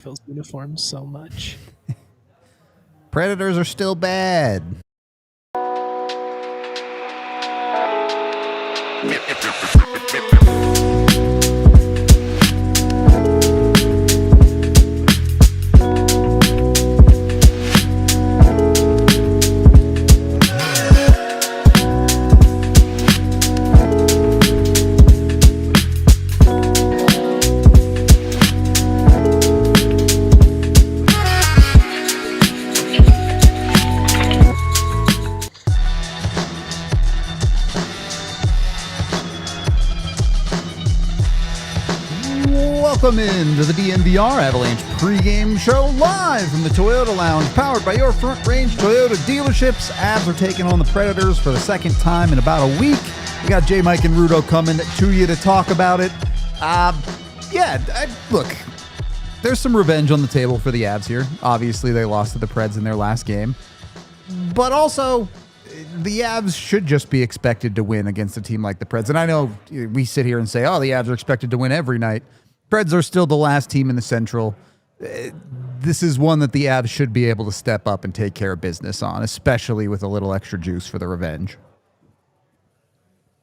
Phil's uniforms so much. Predators are still bad. Welcome into the DNVR Avalanche pregame show live from the Toyota Lounge, powered by your Front Range Toyota dealerships. Avs are taking on the Predators for the second time in about a week. We got J. Mike and Rudo coming to you to talk about it. Look, there's some revenge on the table for the Avs here. Obviously, they lost to the Preds in their last game. But also, the Avs should just be expected to win against a team like the Preds. And I know we sit here and say, oh, the Avs are expected to win every night. Preds are still the last team in the Central. This is one that the Avs should be able to step up and take care of business on, especially with a little extra juice for the revenge.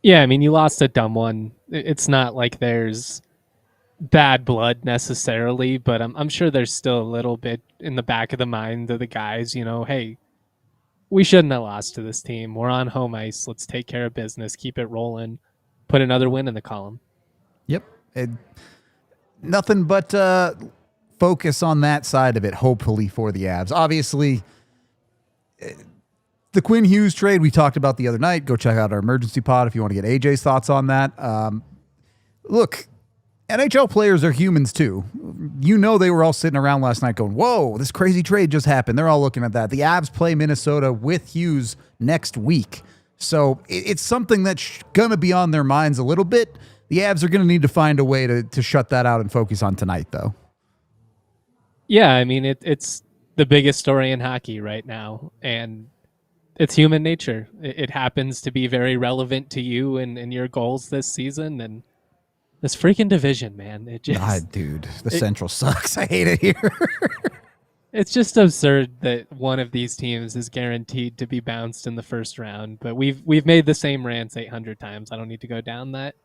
Yeah, I mean, you lost a dumb one. It's not like there's bad blood necessarily, but I'm sure there's still a little bit in the back of the mind of the guys, hey, we shouldn't have lost to this team. We're on home ice. Let's take care of business, keep it rolling, put another win in the column. Yep. Nothing but focus on that side of it, hopefully, for the Avs. Obviously, the Quinn Hughes trade we talked about the other night. Go check out our emergency pod if you want to get AJ's thoughts on that. Look, NHL players are humans too. They were all sitting around last night going, whoa, this crazy trade just happened. They're all looking at that. The Avs play Minnesota with Hughes next week. So it's something that's going to be on their minds a little bit. The Avs are going to need to find a way to shut that out and focus on tonight, though. Yeah, I mean, it's the biggest story in hockey right now, and it's human nature. It happens to be very relevant to you and your goals this season, and this freaking division, man. Dude, Central sucks. I hate it here. It's just absurd that one of these teams is guaranteed to be bounced in the first round, but we've made the same rants 800 times. I don't need to go down that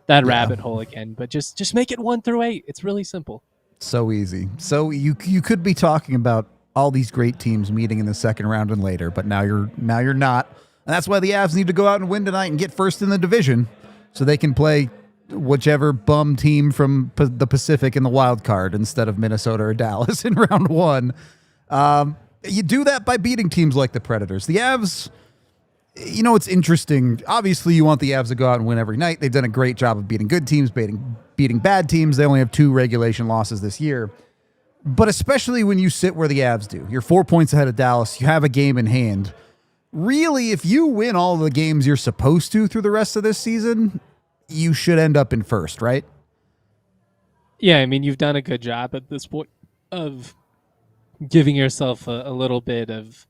rabbit hole again, but just make it 1 through 8. It's really simple. So easy. So you could be talking about all these great teams meeting in the second round and later, but now you're not. And that's why the Avs need to go out and win tonight and get first in the division so they can play whichever bum team from the Pacific in the wild card instead of Minnesota or Dallas in round 1. You do that by beating teams like the Predators. The Avs, it's interesting. Obviously, you want the Avs to go out and win every night. They've done a great job of beating good teams, beating bad teams. They only have 2 regulation losses this year. But especially when you sit where the Avs do. You're 4 points ahead of Dallas. You have a game in hand. Really, if you win all the games you're supposed to through the rest of this season, you should end up in first, right? Yeah, I mean, you've done a good job at this point of giving yourself a little bit of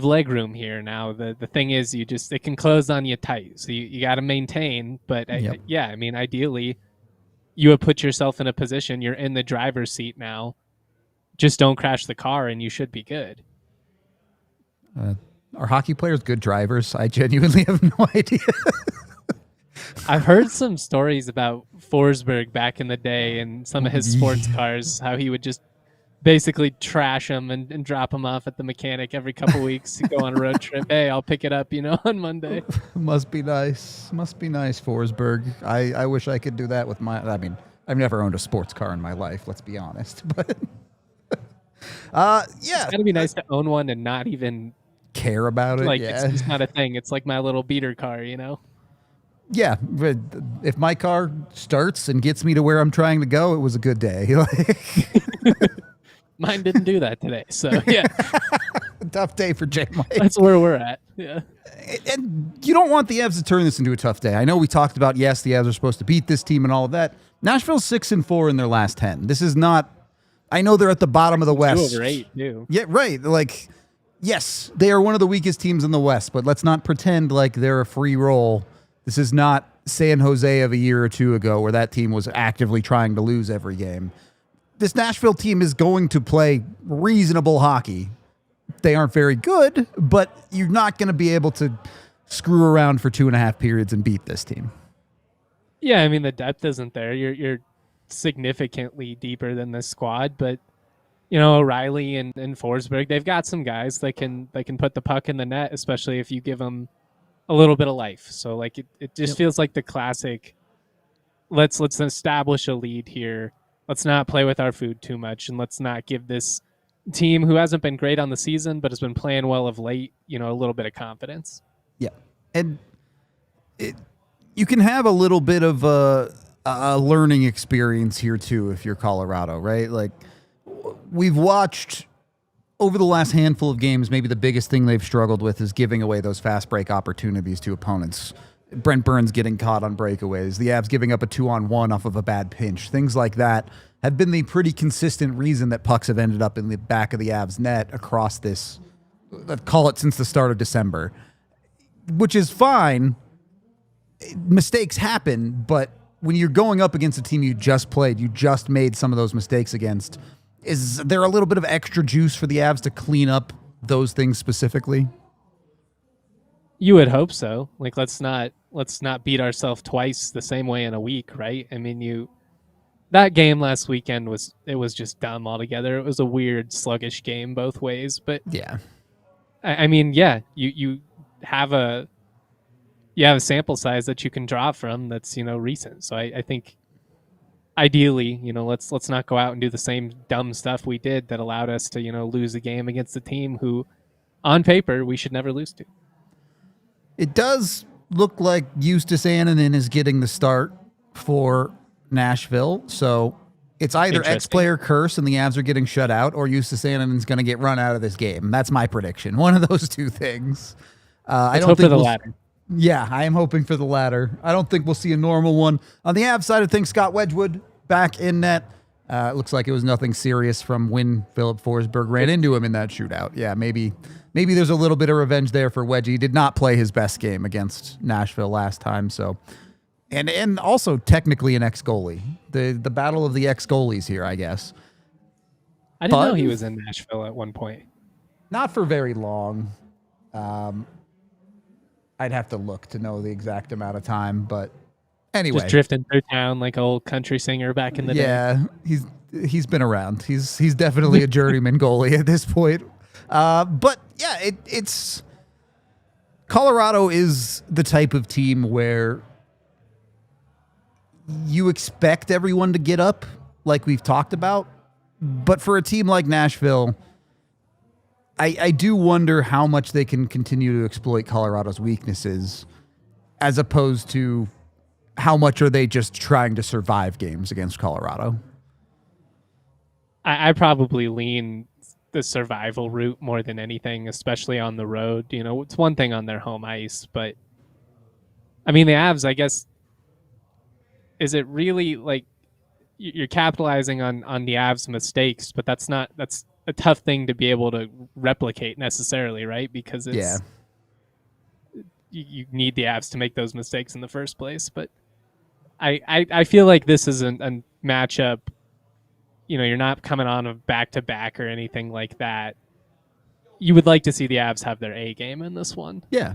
leg room here. Now, the thing is, it can close on you tight, so you got to maintain. But I mean, ideally, you have put yourself in a position, you're in the driver's seat now. Just don't crash the car, and you should be good. Are hockey players good drivers? I genuinely have no idea. I've heard some stories about Forsberg back in the day and some of his sports cars, how he would just basically trash them and drop them off at the mechanic every couple weeks to go on a road trip. Hey, I'll pick it up, on Monday. Must be nice, Forsberg. I wish I could do that with I've never owned a sports car in my life, let's be honest. But it's gotta be nice to own one and not even care about it. It's not a thing. It's like my little beater car, Yeah, if my car starts and gets me to where I'm trying to go, it was a good day. Mine didn't do that today, so yeah. Tough day for J. Mike. That's where we're at, yeah. And you don't want the Avs to turn this into a tough day. I know we talked about, yes, the Avs are supposed to beat this team and all of that. Nashville's 6-4 in their last 10. This is not, I know they're at the bottom of the West. 2/8, too. Yeah, right. Yes, they are one of the weakest teams in the West, but let's not pretend like they're a free roll. This is not San Jose of a year or two ago where that team was actively trying to lose every game. this Nashville team is going to play reasonable hockey. They aren't very good, but you're not going to be able to screw around for 2.5 periods and beat this team. Yeah, I mean, the depth isn't there. You're significantly deeper than this squad, but O'Reilly and Forsberg, they've got some guys that can put the puck in the net, especially if you give them a little bit of life. So like it just feels like the classic. Let's establish a lead here. Let's not play with our food too much, and let's not give this team who hasn't been great on the season but has been playing well of late, a little bit of confidence. Yeah, and you can have a little bit of a learning experience here too if you're Colorado, right? Like we've watched over the last handful of games, maybe the biggest thing they've struggled with is giving away those fast break opportunities to opponents. Brent Burns getting caught on breakaways, the Avs giving up a 2-on-1 off of a bad pinch. Things like that have been the pretty consistent reason that pucks have ended up in the back of the Avs net across this, let's call it since the start of December, which is fine. Mistakes happen, but when you're going up against a team you just played, you just made some of those mistakes against, is there a little bit of extra juice for the Avs to clean up those things specifically? You would hope so. Like, let's not beat ourselves twice the same way in a week, right? I mean, that game last weekend was just dumb altogether. It was a weird, sluggish game both ways. But yeah, I mean, yeah, you have a sample size that you can draw from that's recent. So I think ideally, let's not go out and do the same dumb stuff we did that allowed us to lose a game against a team who, on paper, we should never lose to. It does look like Justus Annunen is getting the start for Nashville, so it's either ex-player curse and the Avs are getting shut out, or Justus Annunen's going to get run out of this game. That's my prediction. One of those two things. I don't hope think for the latter. Yeah, I am hoping for the latter. I don't think we'll see a normal one. On the Avs side of things, Scott Wedgwood back in net. It looks like it was nothing serious from when Philip Forsberg ran into him in that shootout. Yeah, maybe there's a little bit of revenge there for Wedgie. He did not play his best game against Nashville last time, so and also technically an ex-goalie. The battle of the ex-goalies here, I guess. I didn't know he was in Nashville at one point. Not for very long. I'd have to look to know the exact amount of time, but anyway. Just drifting through town like an old country singer back in the day. Yeah, he's been around. He's definitely a journeyman goalie at this point. But yeah, it's Colorado is the type of team where you expect everyone to get up, like we've talked about. But for a team like Nashville, I do wonder how much they can continue to exploit Colorado's weaknesses, as opposed to how much are they just trying to survive games against Colorado. I probably lean the survival route more than anything, especially on the road. It's one thing on their home ice, but I mean, the Avs, I guess, is it really like you're capitalizing on the Avs' mistakes, but that's a tough thing to be able to replicate necessarily, right? Because it's you need the Avs to make those mistakes in the first place. But I feel like this isn't a matchup. You're not coming on a back-to-back or anything like that. You would like to see the Avs have their A game in this one. Yeah.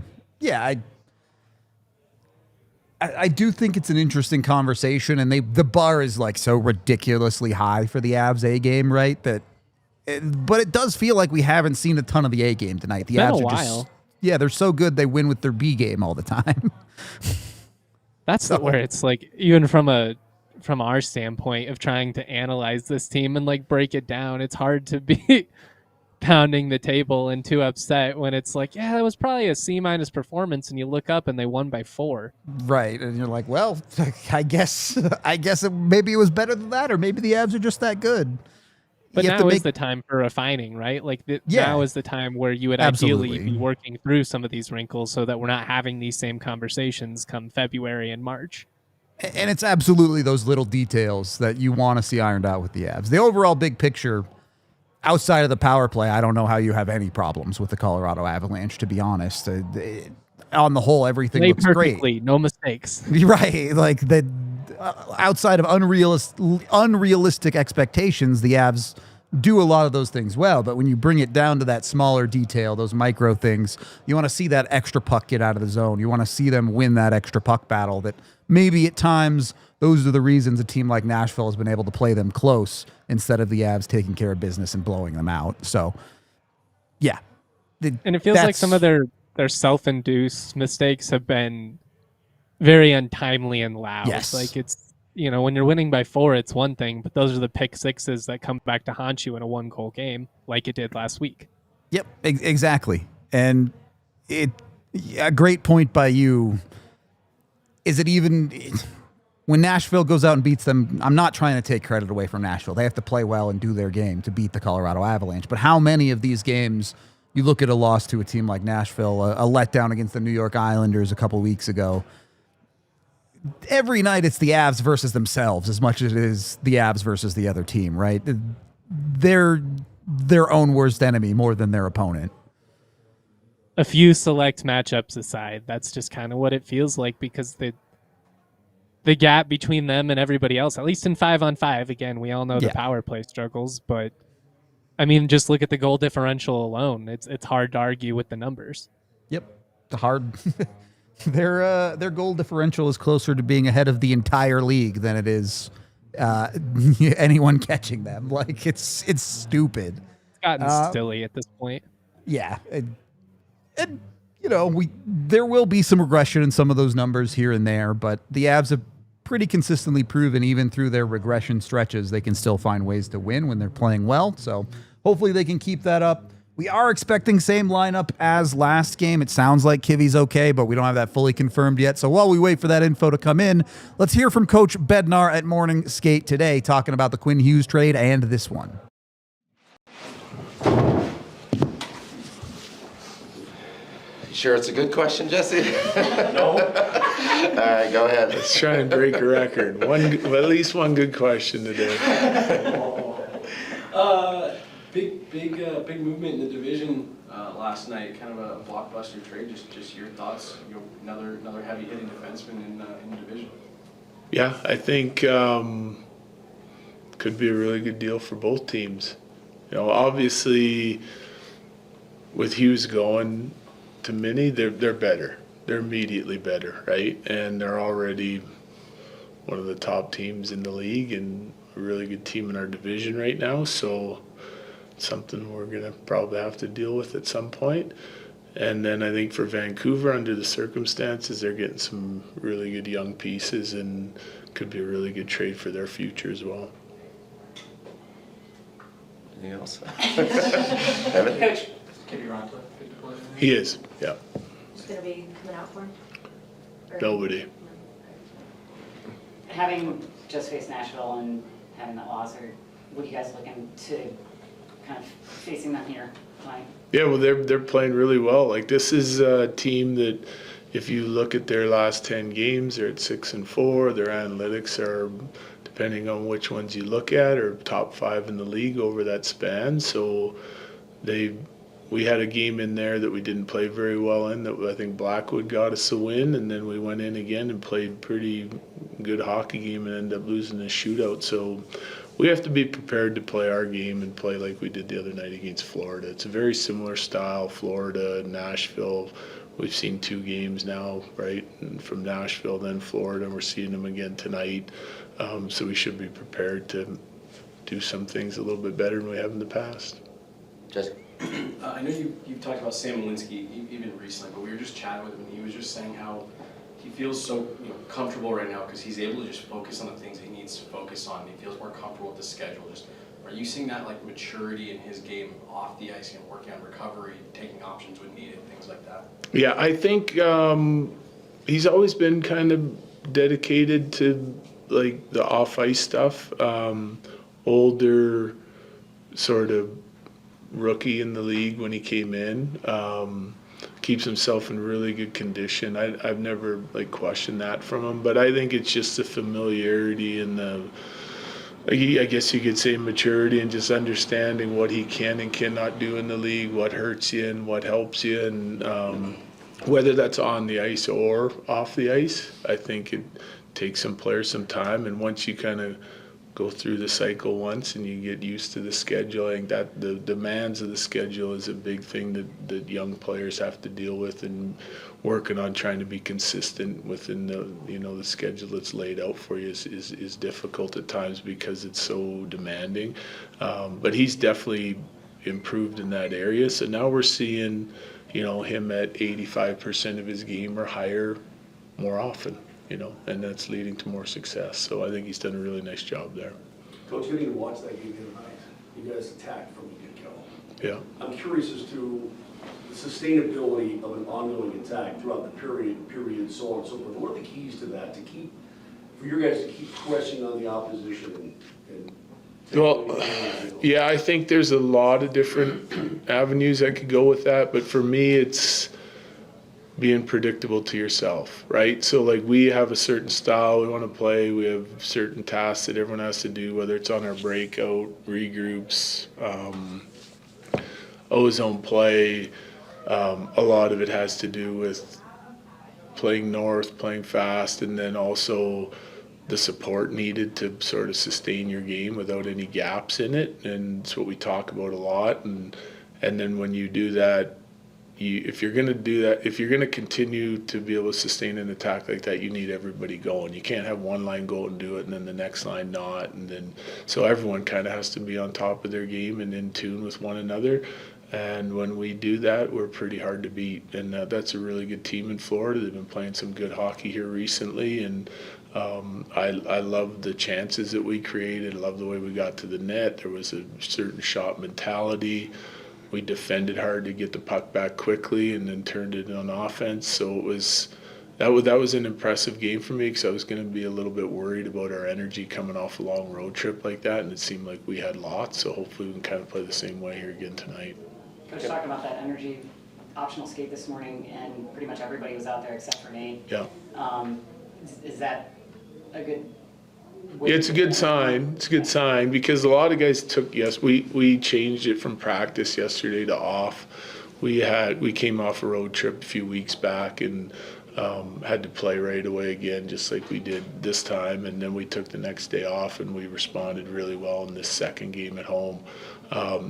I do think it's an interesting conversation, and the bar is like so ridiculously high for the Avs A game, right? But it does feel like we haven't seen a ton of the A game tonight. The Avs are just, they're so good they win with their B game all the time. That's where it's like, even from our standpoint of trying to analyze this team and like break it down, it's hard to be pounding the table and too upset when it's like, yeah, it was probably a C- performance, and you look up and they won by 4. Right, and you're like, well, I guess maybe it was better than that, or maybe the Avs are just that good. But now is the time for refining, right? Like now is the time where you would ideally be working through some of these wrinkles so that we're not having these same conversations come February and March. And it's absolutely those little details that you want to see ironed out with the Avs. The overall big picture, outside of the power play, I don't know how you have any problems with the Colorado Avalanche, to be honest. On the whole, everything looks great. No mistakes. Right. Like outside of unrealistic expectations, the Avs do a lot of those things well. But when you bring it down to that smaller detail, those micro things, you want to see that extra puck get out of the zone. You want to see them win that extra puck battle that maybe at times those are the reasons a team like Nashville has been able to play them close instead of the Avs taking care of business and blowing them out. So, yeah. And it feels like some of their self-induced mistakes have been very untimely and loud. Yes. Like it's, when you're winning by 4, it's one thing, but those are the pick sixes that come back to haunt you in a 1-goal game like it did last week. Yep, exactly. And a great point by you. Is it even when Nashville goes out and beats them? I'm not trying to take credit away from Nashville. They have to play well and do their game to beat the Colorado Avalanche. But how many of these games you look at a loss to a team like Nashville, a letdown against the New York Islanders a couple weeks ago? Every night it's the Avs versus themselves as much as it is the Avs versus the other team, right? They're their own worst enemy more than their opponent. A few select matchups aside, that's just kind of what it feels like, because the gap between them and everybody else, at least in 5-on-5, again, we all know the power play struggles, but I mean, just look at the goal differential alone. It's hard to argue with the numbers. Yep, the hard. Their goal differential is closer to being ahead of the entire league than it is anyone catching them. Like it's stupid. It's gotten silly at this point. Yeah, and there will be some regression in some of those numbers here and there, but the Avs have pretty consistently proven, even through their regression stretches, they can still find ways to win when they're playing well. So hopefully they can keep that up. We are expecting same lineup as last game. It sounds like Kivi's okay, but we don't have that fully confirmed yet. So while we wait for that info to come in, let's hear from Coach Bednar at Morning Skate today, talking about the Quinn Hughes trade and this one. Sure, it's a good question, Jesse? No. All right, go ahead. Let's try and break a record. At least one good question today. Big movement in the division last night. Kind of a blockbuster trade. Just your thoughts. Another heavy hitting defenseman in the division. Yeah, I think could be a really good deal for both teams. Obviously, with Hughes going to Mini, they're better. They're immediately better, right? And they're already one of the top teams in the league and a really good team in our division right now. So something we're going to probably have to deal with at some point. And then I think for Vancouver, under the circumstances, they're getting some really good young pieces and could be a really good trade for their future as well. Anything else? Coach. He is, yeah. Who's going to be coming out for him? Nobody. Having just faced Nashville and having that loss, or what are you guys looking to kind of facing them here tonight? Yeah, well, they're playing really well. Like, this is a team that, if you look at their last 10 games, they're at 6-4. Their analytics are, depending on which ones you look at, are top 5 in the league over that span. So we had a game in there that we didn't play very well in, that I think Blackwood got us a win, and then we went in again and played pretty good hockey game and ended up losing a shootout. So we have to be prepared to play our game and play like we did the other night against Florida. It's a very similar style, Florida, Nashville. We've seen 2 games now, right, from Nashville, then Florida, and we're seeing them again tonight. So we should be prepared to do some things a little bit better than we have in the past. Jesse? I know you've talked about Sam Malinsky even recently, but we were just chatting with him, and he was just saying how he feels so comfortable right now because he's able to just focus on the things he needs to focus on. He feels more comfortable with the schedule. Are you seeing that maturity in his game off the ice, working on recovery, taking options when needed, things like that? Yeah, I think he's always been kind of dedicated to the off ice stuff. Older, sort of rookie in the league when he came in. Keeps himself in really good condition. I've never questioned that from him, but I think it's just the familiarity and I guess you could say maturity and just understanding what he can and cannot do in the league, what hurts you and what helps you, and whether that's on the ice or off the ice. I think it takes some players some time, and once you kind of go through the cycle once and you get used to the schedule, I think that the demands of the schedule is a big thing that young players have to deal with, and working on trying to be consistent within the schedule that's laid out for you is difficult at times because it's so demanding. But he's definitely improved in that area. So now we're seeing, him at 85% of his game or higher more often. And that's leading to more success. So I think he's done a really nice job there. Coach, getting to watch that game the other night, you guys attacked from the get-go. Yeah. I'm curious as to the sustainability of an ongoing attack throughout the period, so on and so forth. What are the keys to that, for your guys to keep pressing on the opposition and Well, yeah, I think there's a lot of different avenues that could go with that, but for me, it's being predictable to yourself, right? So like we have a certain style we want to play, we have certain tasks that everyone has to do, whether it's on our breakout, regroups, ozone play. A lot of it has to do with playing north, playing fast, and then also the support needed to sort of sustain your game without any gaps in it. And it's what we talk about a lot. And then when you do that, if you're going to do that, if you're going to continue to be able to sustain an attack like that, you need everybody going. You can't have one line go and do it and then the next line not. And then so everyone kind of has to be on top of their game and in tune with one another. And when we do that, we're pretty hard to beat. And that's a really good team in Florida. They've been playing some good hockey here recently. And I love the chances that we created. I love the way we got to the net. There was a certain shot mentality. We defended hard to get the puck back quickly and then turned it on offense. So that was an impressive game for me because I was going to be a little bit worried about our energy coming off a long road trip like that, and it seemed like we had lots. So hopefully we can kind of play the same way here again tonight. Coach talked about that energy optional skate this morning, and pretty much everybody was out there except for Nate. Yeah. Is that a good? Yeah, it's a good sign. It's a good sign because a lot of guys we changed it from practice yesterday to off. We came off a road trip a few weeks back and had to play right away again, just like we did this time. And then we took the next day off and we responded really well in this second game at home.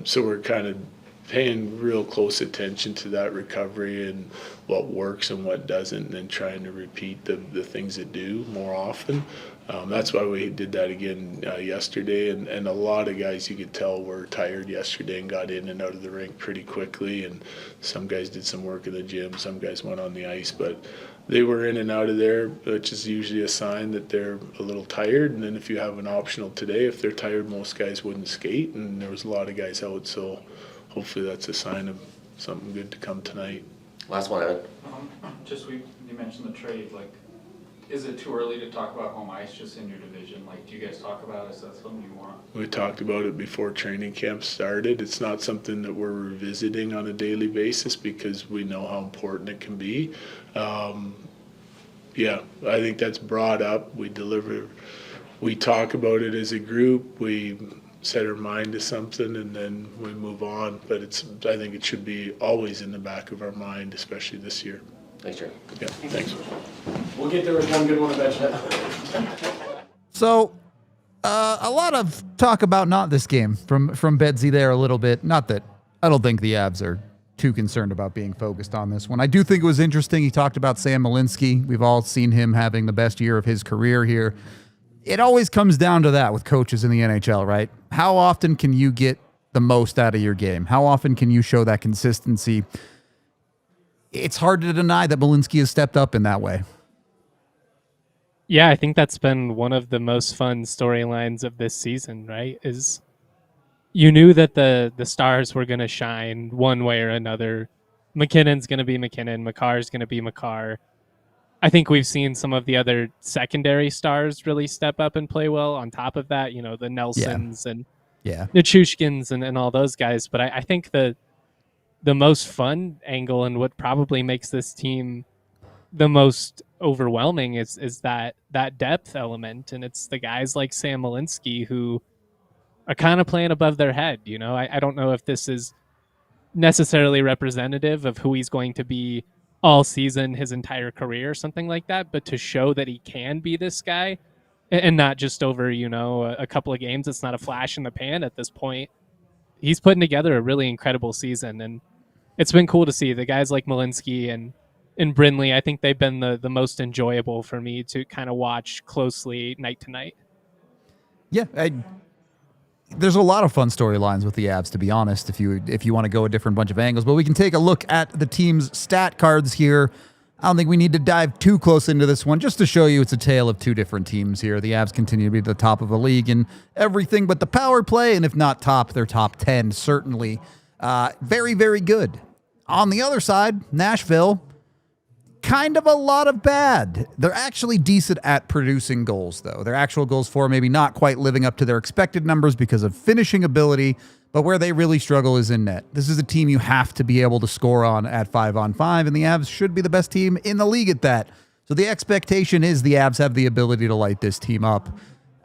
So we're kind of paying real close attention to that recovery and what works and what doesn't, and then trying to repeat the things that do more often. That's why we did that again yesterday, and a lot of guys you could tell were tired yesterday and got in and out of the rink pretty quickly, and some guys did some work in the gym, some guys went on the ice, but they were in and out of there, which is usually a sign that they're a little tired. And then if you have an optional today, if they're tired, most guys wouldn't skate, and there was a lot of guys out, so hopefully that's a sign of something good to come tonight. Last one, Evan. You mentioned the trade, is it too early to talk about home ice just in your division? Do you guys talk about it? Is that something you want? We talked about it before training camp started. It's not something that we're revisiting on a daily basis because we know how important it can be. Yeah, I think that's brought up. We talk about it as a group. We set our mind to something and then we move on. But I think it should be always in the back of our mind, especially this year. Thanks, Jerry. Yeah, thanks. We'll get there with one good one eventually. So, a lot of talk about not this game from Bedsy there a little bit. Not that I don't think the Avs are too concerned about being focused on this one. I do think it was interesting. He talked about Sam Malinsky. We've all seen him having the best year of his career here. It always comes down to that with coaches in the NHL, right? How often can you get the most out of your game? How often can you show that consistency? It's hard to deny that Malinsky has stepped up in that way. Yeah, I think that's been one of the most fun storylines of this season, right? Is you knew that the stars were going to shine one way or another. MacKinnon's going to be MacKinnon. Makar's going to be Makar. I think we've seen some of the other secondary stars really step up and play well. On top of that, the Nelsons and Nichushkins and all those guys. But I think the most fun angle and what probably makes this team the most overwhelming is that depth element. And it's the guys like Sam Malinsky who are kind of playing above their head. I don't know if this is necessarily representative of who he's going to be all season, his entire career, or something like that. But to show that he can be this guy, and not just over, a couple of games, it's not a flash in the pan at this point. He's putting together a really incredible season, and it's been cool to see the guys like Malinsky and Brindley. I think they've been the most enjoyable for me to kind of watch closely night to night. Yeah, there's a lot of fun storylines with the Avs, to be honest, if you want to go a different bunch of angles. But we can take a look at the team's stat cards here. I don't think we need to dive too close into this one, just to show you it's a tale of two different teams here. The Avs continue to be at the top of the league in everything but the power play, and if not top, they're top 10, certainly. Very, very good. On the other side, Nashville, kind of a lot of bad. They're actually decent at producing goals, though. Their actual goals for maybe not quite living up to their expected numbers because of finishing ability, but where they really struggle is in net. This is a team you have to be able to score on at 5-on-5, and the Avs should be the best team in the league at that. So the expectation is the Avs have the ability to light this team up.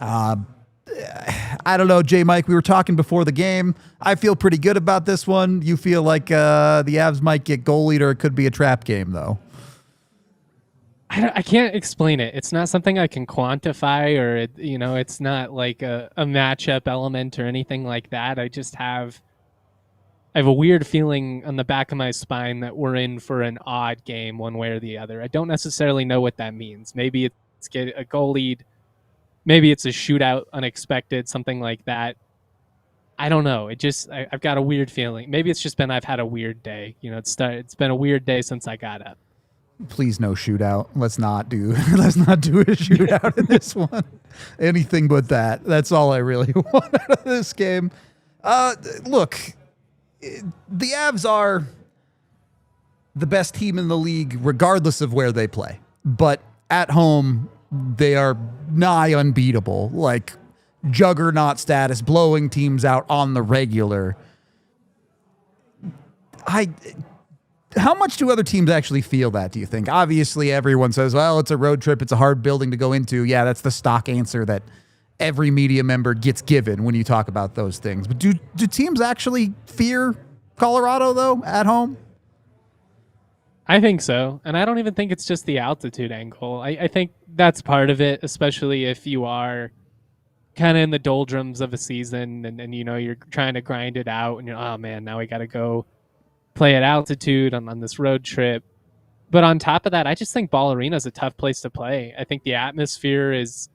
I don't know, J. Mike, we were talking before the game. I feel pretty good about this one. You feel like the Avs might get goalied, or it could be a trap game, though. I can't explain it. It's not something I can quantify, or it's not like a matchup element or anything like that. I have a weird feeling on the back of my spine that we're in for an odd game one way or the other. I don't necessarily know what that means. Maybe it's get a goal lead. Maybe it's a shootout, unexpected, something like that. I don't know. I've got a weird feeling. Maybe it's just been I've had a weird day. It's been a weird day since I got up. Please no shootout. Let's not do a shootout in this one. Anything but that. That's all I really want out of this game. Look, the Avs are the best team in the league regardless of where they play. But at home, they are nigh unbeatable. Like juggernaut status, blowing teams out on the regular. How much do other teams actually feel that, do you think? Obviously, everyone says, well, it's a road trip. It's a hard building to go into. Yeah, that's the stock answer that every media member gets given when you talk about those things. But do teams actually fear Colorado, though, at home? I think so. And I don't even think it's just the altitude angle. I think that's part of it, especially if you are kind of in the doldrums of a season and you're trying to grind it out and oh, man, now we got to go play at altitude on this road trip. But on top of that, I just think Ball Arena is a tough place to play. I think the atmosphere is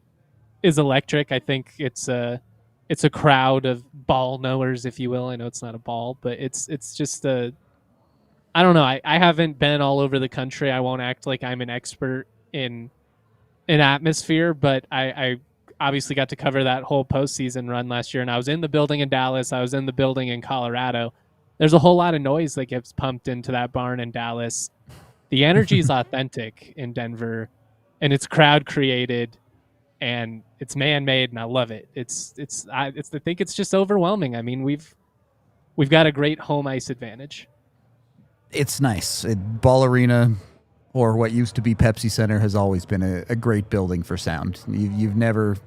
electric. I think it's a crowd of ball knowers, if you will. I know it's not a ball, but it's just I don't know. I haven't been all over the country. I won't act like I'm an expert in atmosphere, but I obviously got to cover that whole postseason run last year, and I was in the building in Dallas. I was in the building in Colorado. There's a whole lot of noise that gets pumped into that barn in Dallas. The energy is authentic in Denver, and it's crowd created, and it's man-made, and I love it. I think it's just overwhelming. I mean, we've got a great home ice advantage. It's nice. Ball Arena, or what used to be Pepsi Center, has always been a great building for sound. You never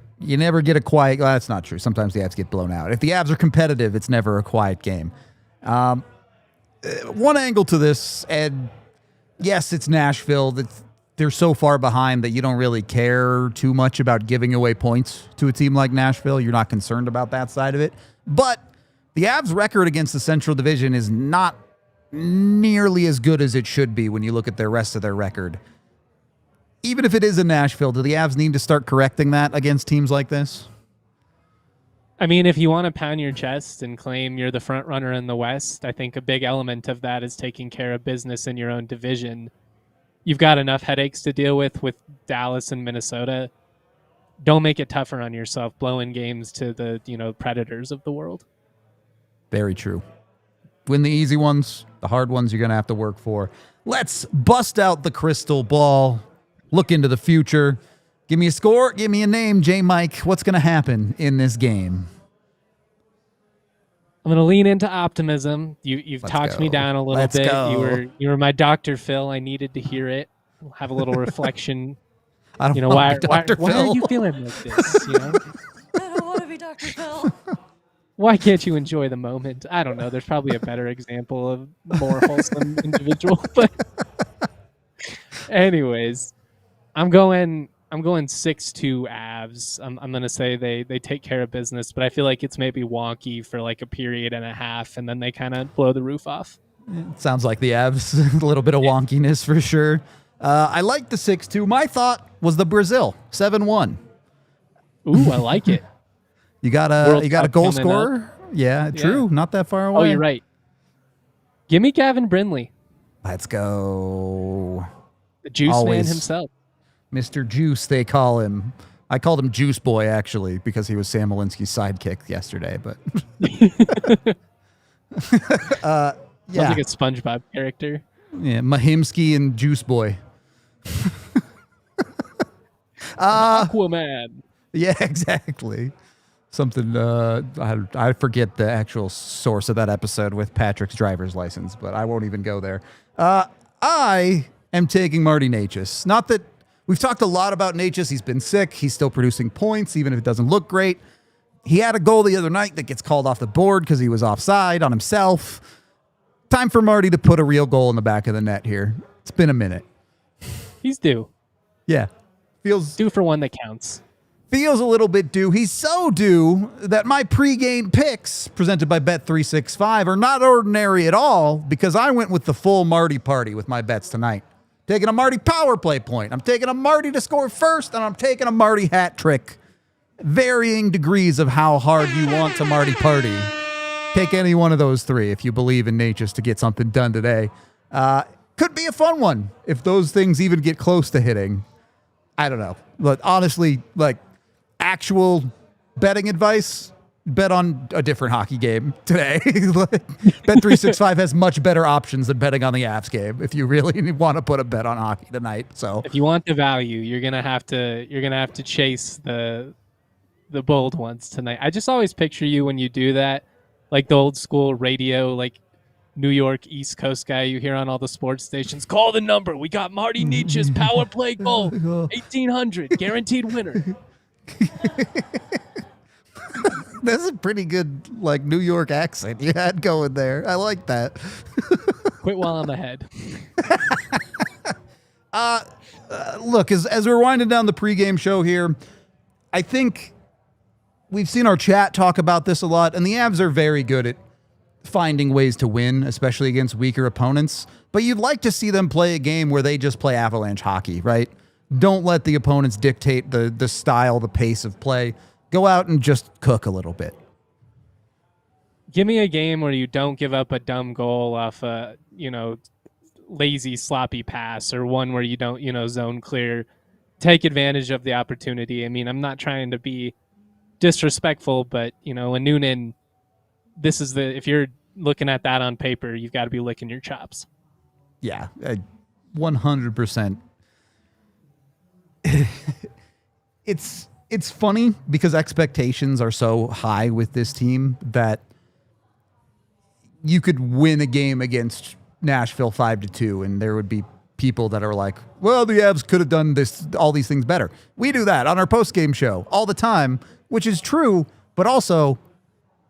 get a quiet. Well, that's not true. Sometimes the Avs get blown out. If the Avs are competitive, it's never a quiet game. One angle to this, and yes, it's Nashville. They're so far behind that you don't really care too much about giving away points to a team like Nashville. You're not concerned about that side of it. But the Avs' record against the Central Division is not nearly as good as it should be when you look at the rest of their record. Even if it is in Nashville, do the Avs need to start correcting that against teams like this? I mean, if you want to pound your chest and claim you're the front runner in the West, I think a big element of that is taking care of business in your own division. You've got enough headaches to deal with Dallas and Minnesota. Don't make it tougher on yourself, blowing games to the Predators of the world. Very true. Win the easy ones. The hard ones you're going to have to work for. Let's bust out the crystal ball. Look into the future. Give me a score. Give me a name, J. Mike. What's going to happen in this game? I'm going to lean into optimism. You've talked me down a little bit. Go. You were my Dr. Phil. I needed to hear it. We'll have a little reflection. I don't want to be Dr. Phil. Why are you feeling like this? I don't want to be Dr. Phil. Why can't you enjoy the moment? I don't know. There's probably a better example of more wholesome individual. But Anyways, I'm going 6-2 Avs. I'm gonna say they take care of business, but I feel like it's maybe wonky for like a period and a half, and then they kind of blow the roof off. Sounds like the Avs. A little bit of wonkiness for sure. I like the 6-2. My thought was the Brazil 7-1. Ooh, I like it. You got a Cup goal coming scorer? Yeah, true. Not that far away. Oh, you're right. Give me Gavin Brindley, Let's go. the juice man Always. himself. Mr. Juice, they call him. I called him Juice Boy, actually, because he was Sam Malinsky's sidekick yesterday. But Sounds yeah, like a SpongeBob character. yeah, Mahimsky and Juice Boy. Aquaman. Yeah, exactly. Something I forget the actual source of that episode with Patrick's driver's license, but I won't even go there. I am taking Marty Necas. Not that we've talked a lot about Necas. He's been sick. He's still producing points, even if it doesn't look great. He had a goal the other night that gets called off the board because he was offside on himself. Time for Marty to put a real goal in the back of the net here. It's been a minute. He's due. Yeah. Feels Due for one that counts. a little bit due. He's so due that my pregame picks presented by Bet365 are not ordinary at all because I went with the full Marty party with my bets tonight. Taking a Marty power play point. I'm taking a Marty to score first, and I'm taking a Marty hat trick. Varying degrees of how hard you want to Marty party. Take any one of those three if you believe in Necas to get something done today. Could be a fun one if those things even get close to hitting. I don't know. But honestly, like actual betting advice, bet on a different hockey game today. Bet365 has much better options than betting on the Avs game if you really want to put a bet on hockey tonight. So If you want the value, you're gonna have to chase the bold ones tonight. I just always picture you when you do that, like the old school radio, like New York East Coast guy you hear on all the sports stations. Call the number. We got Marty Necas power play goal, 1800 guaranteed winner. that's a pretty good like New York accent you had going there. I like that. Quit while I'm ahead. Look, as we're winding down the pregame show here, I think we've seen our chat talk about this a lot, and the Avs are very good at finding ways to win, especially against weaker opponents. But you'd like to see them play a game where they just play Avalanche hockey, right? Don't let the opponents dictate the style, the pace of play. Go out and just cook a little bit. Give me a game where you don't give up a dumb goal off a, lazy, sloppy pass, or one where you don't, zone clear. Take advantage of the opportunity. I mean, I'm not trying to be disrespectful, but, when Noonan, if you're looking at that on paper, you've got to be licking your chops. Yeah, 100%. It's funny because expectations are so high with this team that you could win a game against Nashville 5-2, and there would be people that are like, well, the Avs could have done all these things better. We do that on our post-game show all the time, which is true, but also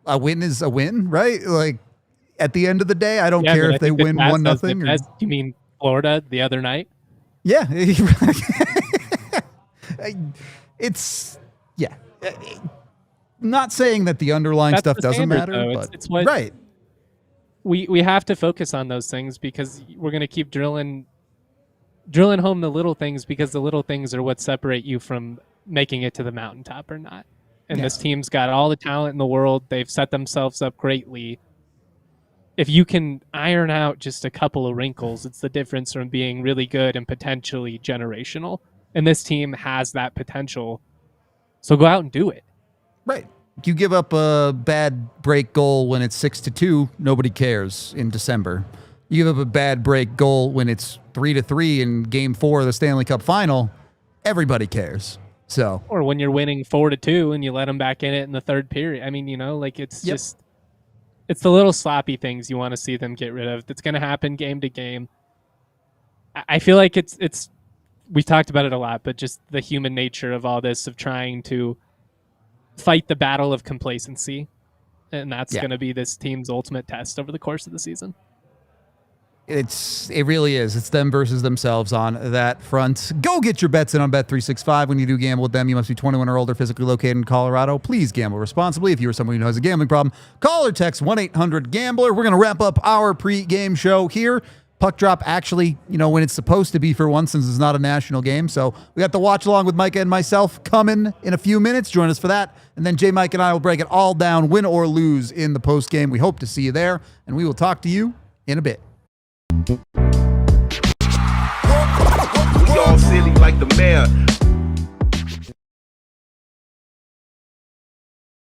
a win is a win, right? Like at the end of the day, I don't care if they win 1-0. You mean Florida the other night? Yeah. It's not saying that the underlying That's stuff the doesn't standard, matter, though. but It's what right. We have to focus on those things because we're going to keep drilling home the little things, because the little things are what separate you from making it to the mountaintop or not. And this team's got all the talent in the world. They've set themselves up greatly. If you can iron out just a couple of wrinkles, it's the difference from being really good and potentially generational. And this team has that potential. So go out and do it. Right. You give up a bad break goal when it's 6-2, nobody cares in December. You give up a bad break goal when it's 3-3 in Game 4 of the Stanley Cup Final, everybody cares. So, or when you're winning 4-2 and you let them back in it in the third period. I mean, it's just, it's the little sloppy things you want to see them get rid of. That's going to happen game to game. I feel like it's we talked about it a lot, but just the human nature of all this, of trying to fight the battle of complacency. And that's going to be this team's ultimate test over the course of the season. It really is. It's them versus themselves on that front. Go get your bets in on Bet365. When you do gamble with them, you must be 21 or older, physically located in Colorado. Please gamble responsibly. If you or someone who has a gambling problem, call or text 1-800-GAMBLER. We're going to wrap up our pre-game show here. Puck drop actually, when it's supposed to be for once, since it's not a national game. So we got the watch along with Micah and myself coming in a few minutes. Join us for that. And then J. Mike and I will break it all down, win or lose, in the post game. We hope to see you there, and we will talk to you in a bit. We all silly like the mayor.